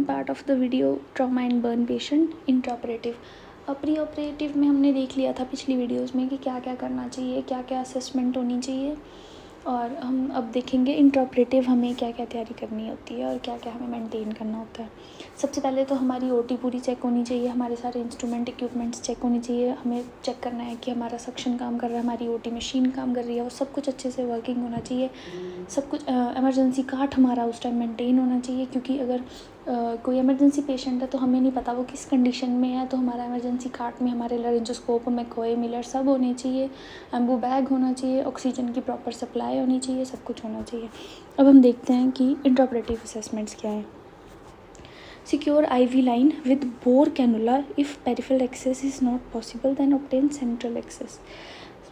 Part of the video, trauma and burn patient intraoperative. Pre operative में हमने देख लिया था पिछली वीडियोस में कि क्या क्या करना चाहिए, क्या क्या असेसमेंट होनी चाहिए, और हम अब देखेंगे इंट्राऑपरेटिव हमें क्या क्या तैयारी करनी होती है और क्या क्या हमें मेंटेन करना होता है। सबसे पहले तो हमारी ओटी पूरी चेक होनी चाहिए, हमारे सारे इंस्ट्रूमेंट इक्विपमेंट्स चेक होनी चाहिए। हमें चेक करना है कि हमारा सक्शन काम कर रहा है, हमारी ओटी मशीन काम कर रही है, वो सब कुछ अच्छे से वर्किंग होना चाहिए। सब कुछ इमरजेंसी कार्ट हमारा उस टाइम मेंटेन होना चाहिए, क्योंकि अगर कोई इमरजेंसी पेशेंट है तो हमें नहीं पता वो किस कंडीशन में है, तो हमारा इमरजेंसी कार्ट में हमारे लारिंजोस्कोप में कोई मिलर सब होने चाहिए, एम्बू बैग होना चाहिए, ऑक्सीजन की प्रॉपर सप्लाई होनी चाहिए, सब कुछ होना चाहिए। अब हम देखते हैं कि इंट्राऑपरेटिव असेसमेंट्स क्या है। Secure IV line with bore cannula if peripheral access is not possible, then obtain central access।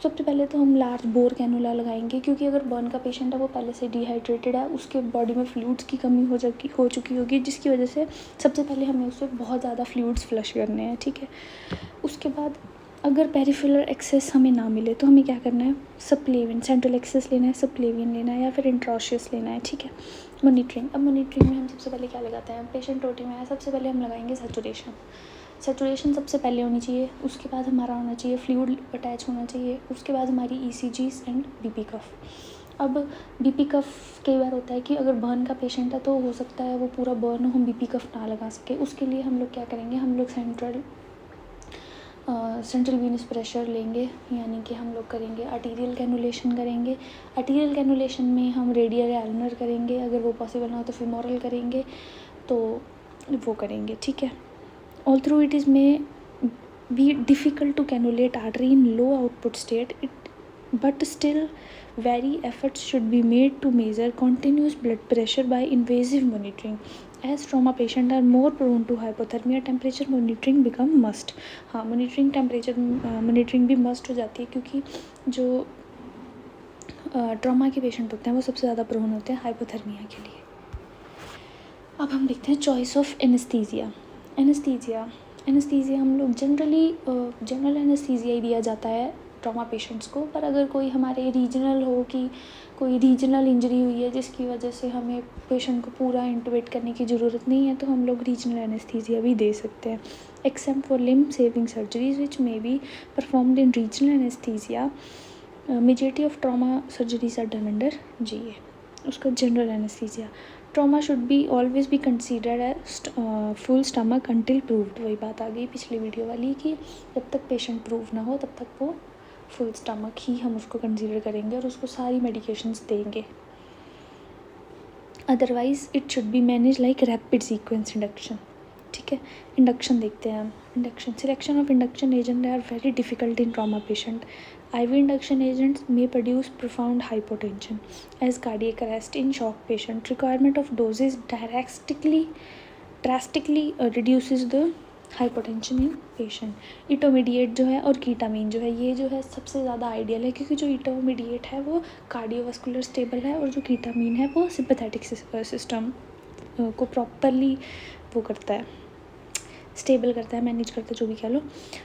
सबसे पहले तो हम लार्ज बोर कैनुला लगाएंगे, क्योंकि अगर बर्न का पेशेंट है वो पहले से डिहाइड्रेटेड है, उसके बॉडी में फ्लूइड्स की कमी हो चुकी होगी, जिसकी वजह से सबसे पहले हमें उससे बहुत ज़्यादा फ्लूइड्स फ्लश करने हैं, ठीक है। उसके बाद अगर पेरिफेरल एक्सेस हमें ना मिले तो हमें क्या करना है, सबक्लेवियन सेंट्रल एक्सेस लेना है, सबक्लेवियन लेना है, या फिर इंट्रोशियस लेना है, ठीक है। मॉनिटरिंग, अब मॉनिटरिंग में हम सबसे पहले क्या लगाते हैं, पेशेंट ओटी में है, सबसे पहले हम लगाएंगे सैचुरेशन सबसे पहले होनी चाहिए। उसके बाद हमारा होना चाहिए फ्लूइड अटैच होना चाहिए। उसके बाद हमारी ECGs एंड BP कफ। अब BP कफ कई बार होता है कि अगर बर्न का पेशेंट है तो हो सकता है वो पूरा बर्न हो, हम BP कफ ना लगा सके। उसके लिए हम लोग क्या करेंगे, हम लोग सेंट्रल वीनस प्रेशर लेंगे, यानी कि हम लोग करेंगे आर्टीरियल कैनुलेशन करेंगे। आर्टीरियल कैनुलेशन में हम रेडियल या एल्नर करेंगे, अगर वो पॉसिबल ना हो तो femoral करेंगे, तो वो करेंगे, ठीक है। Although it is may be difficult to cannulate artery in low output state, but still very efforts should be made to measure continuous blood pressure by invasive monitoring. As trauma patients are more prone to hypothermia, temperature monitoring become must। हाँ, monitoring temperature monitoring भी must हो जाती है, क्योंकि जो trauma के patient होते हैं वो सबसे ज़्यादा प्रोन होते हैं हाइपोथर्मिया के लिए। अब हम देखते हैं चॉइस ऑफ एनेस्थीसिया। एनेस्थीसिया हम लोग जनरल एनेस्थीसिया ही दिया जाता है ट्रॉमा पेशेंट्स को, पर अगर कोई हमारे रीजनल हो कि कोई रीजनल इंजरी हुई है जिसकी वजह से हमें पेशेंट को पूरा इंटुबेट करने की ज़रूरत नहीं है, तो हम लोग रीजनल एनेस्थीसिया भी दे सकते हैं। Except for limb saving surgeries which may be performed in regional anaesthesia, majority of trauma surgeries are done under GA। उसका general anaesthesia. Trauma should be always be considered as full stomach until proved. वही बात आ गई पिछली video वाली कि जब तक patient prove ना हो तब तक वो फुल स्टमक ही हम उसको कंसीडर करेंगे और उसको सारी मेडिकेशंस देंगे। Otherwise it should be manage like rapid sequence induction, ठीक है। इंडक्शन देखते हैं हम। Induction, selection of induction agent are very difficult in trauma patient. IV induction agents may produce profound hypotension as cardiac arrest in shock patient. Requirement of doses drastically reduces the hypotension in patient. इटोमीडिएट जो है और कीटामीन जो है, ये जो है सबसे ज़्यादा आइडियल है, क्योंकि जो इटोमीडिएट है वो कार्डियोवास्कुलर स्टेबल है और जो कीटामीन है वो सिंपैथेटिक सिस्टम को प्रॉपरली वो करता है, स्टेबल करता है, मैनेज करता है, जो भी कह लो।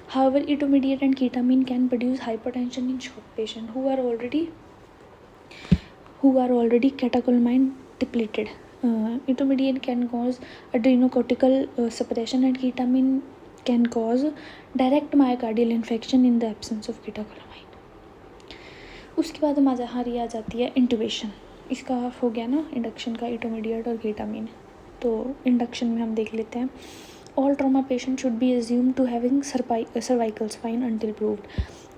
However etomidate and ketamine can produce hypertension in shock patient who are already catecholamine depleted. Etomidate can cause adrenocortical suppression and ketamine can cause direct myocardial infarction in the absence of catecholamine. उसके बाद हमारी आ जाती है इंटुबेशन। इसका हो गया ना induction का, इटोमीडिएट और कीटामीन। तो इंडक्शन में हम देख लेते हैं। All trauma patients should be assumed to having cervical spine until proved।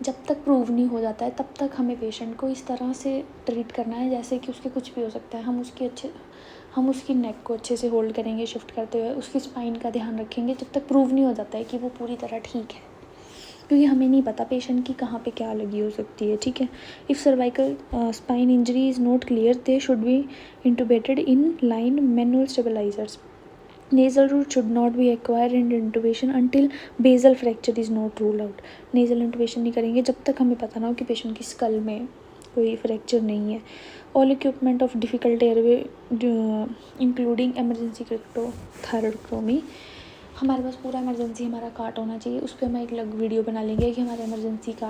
जब तक प्रूव नहीं हो जाता है तब तक हमें पेशेंट को इस तरह से ट्रीट करना है जैसे कि उसके कुछ भी हो सकता है। हम उसकी नेक को अच्छे से होल्ड करेंगे शिफ्ट करते हुए, उसकी स्पाइन का ध्यान रखेंगे जब तक प्रूव नहीं हो जाता है कि वो पूरी तरह ठीक है, क्योंकि हमें नहीं पता पेशेंट की कहाँ पे क्या लगी हो सकती है, ठीक है। If cervical spine injury is not clear they should be intubated in line manual stabilizers. Nasal route should not be acquired in intubation until basal fracture is not ruled out। nasal intubation नहीं करेंगे जब तक हमें पता ना हो कि patient की स्कल में कोई फ्रैक्चर नहीं है। All equipment of difficult airway including emergency cricothyroidotomy. हमारे पास पूरा इमरजेंसी हमारा कार्ट होना चाहिए। उस पर हम एक अलग वीडियो बना लेंगे कि हमारा इमरजेंसी कार्ट